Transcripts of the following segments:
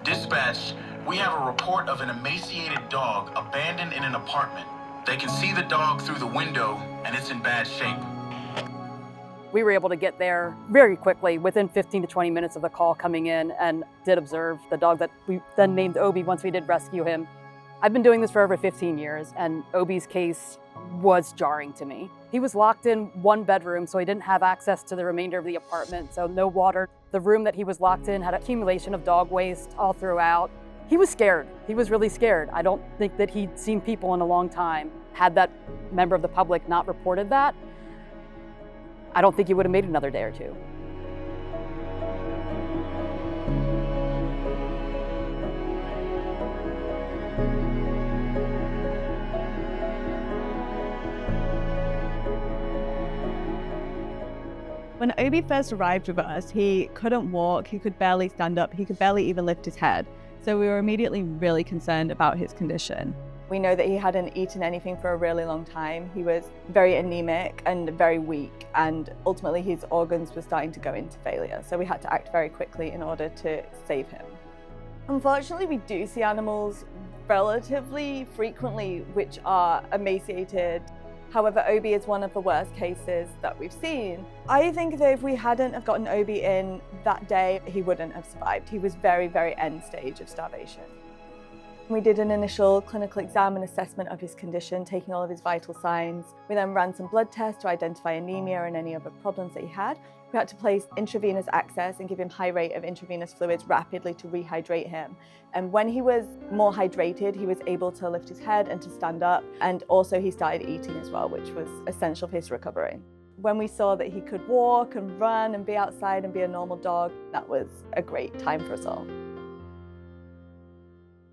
Dispatch, we have a report of an emaciated dog abandoned in an apartment. They can see the dog through the window, and it's in bad shape. We were able to get there very quickly, within 15 to 20 minutes of the call coming in, and did observe the dog that we then named Obi once we did rescue him. I've been doing this for over 15 years, and Obi's case was jarring to me. He was locked in one bedroom, so he didn't have access to the remainder of the apartment, so no water. The room that he was locked in had accumulation of dog waste all throughout. He was scared. He was really scared. I don't think that he'd seen people in a long time. Had that member of the public not reported that, I don't think he would have made another day or two. When Obi first arrived with us, he couldn't walk, he could barely stand up, he could barely even lift his head. So we were immediately really concerned about his condition. We know that he hadn't eaten anything for a really long time. He was very anemic and very weak, and ultimately his organs were starting to go into failure. So we had to act very quickly in order to save him. Unfortunately, we do see animals relatively frequently which are emaciated. However, Obi is one of the worst cases that we've seen. I think that if we hadn't have gotten Obi in that day, he wouldn't have survived. He was very, very end stage of starvation. We did an initial clinical exam and assessment of his condition, taking all of his vital signs. We then ran some blood tests to identify anemia and any other problems that he had. We had to place intravenous access and give him high rate of intravenous fluids rapidly to rehydrate him. And when he was more hydrated, he was able to lift his head and to stand up. And also he started eating as well, which was essential for his recovery. When we saw that he could walk and run and be outside and be a normal dog, that was a great time for us all.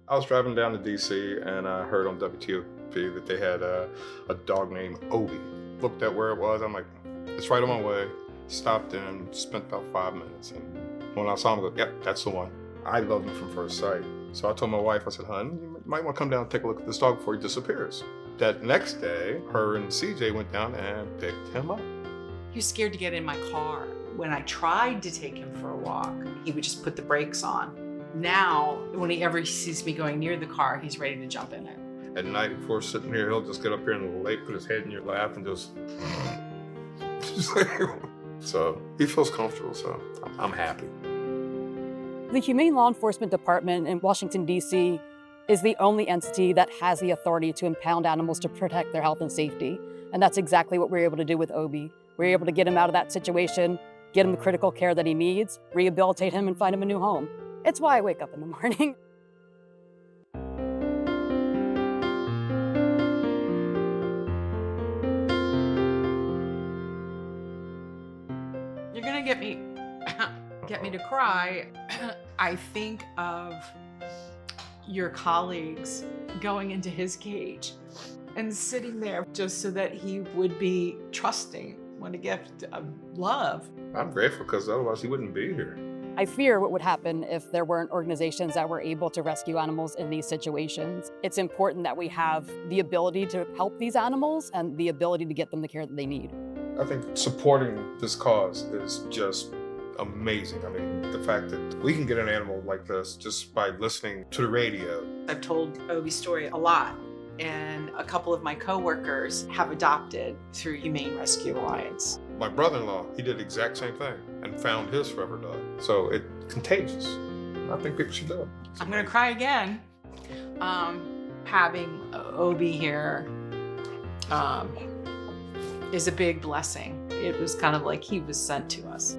I was driving down to DC and I heard on WTOP that they had a dog named Obi. Looked at where it was, I'm like, it's right on my way. Stopped in, spent about 5 minutes. And when I saw him, I go, yep, that's the one. I loved him from first sight. So I told my wife, I said, hon, you might want to come down and take a look at this dog before he disappears. That next day, her and CJ went down and picked him up. He was scared to get in my car. When I tried to take him for a walk, he would just put the brakes on. Now, whenever he sees me going near the car, he's ready to jump in it. At night, before sitting here, he'll just get up here in the lake, put his head in your lap, and just so he feels comfortable, so I'm happy. The Humane Law Enforcement Department in Washington, D.C. is the only entity that has the authority to impound animals to protect their health and safety. And that's exactly what we're able to do with Obi. We're able to get him out of that situation, get him the critical care that he needs, rehabilitate him, and find him a new home. It's why I wake up in the morning. You're gonna get me to cry. I think of your colleagues going into his cage and sitting there just so that he would be trusting. What a gift of love. I'm grateful because otherwise he wouldn't be here. I fear what would happen if there weren't organizations that were able to rescue animals in these situations. It's important that we have the ability to help these animals and the ability to get them the care that they need. I think supporting this cause is just amazing. I mean, the fact that we can get an animal like this just by listening to the radio. I've told Obi's story a lot, and a couple of my coworkers have adopted through Humane Rescue Alliance. My brother-in-law, he did the exact same thing and found his forever dog. So it's contagious. I think people should do it. I'm gonna cry again. Having Obi here is a big blessing. It was kind of like he was sent to us.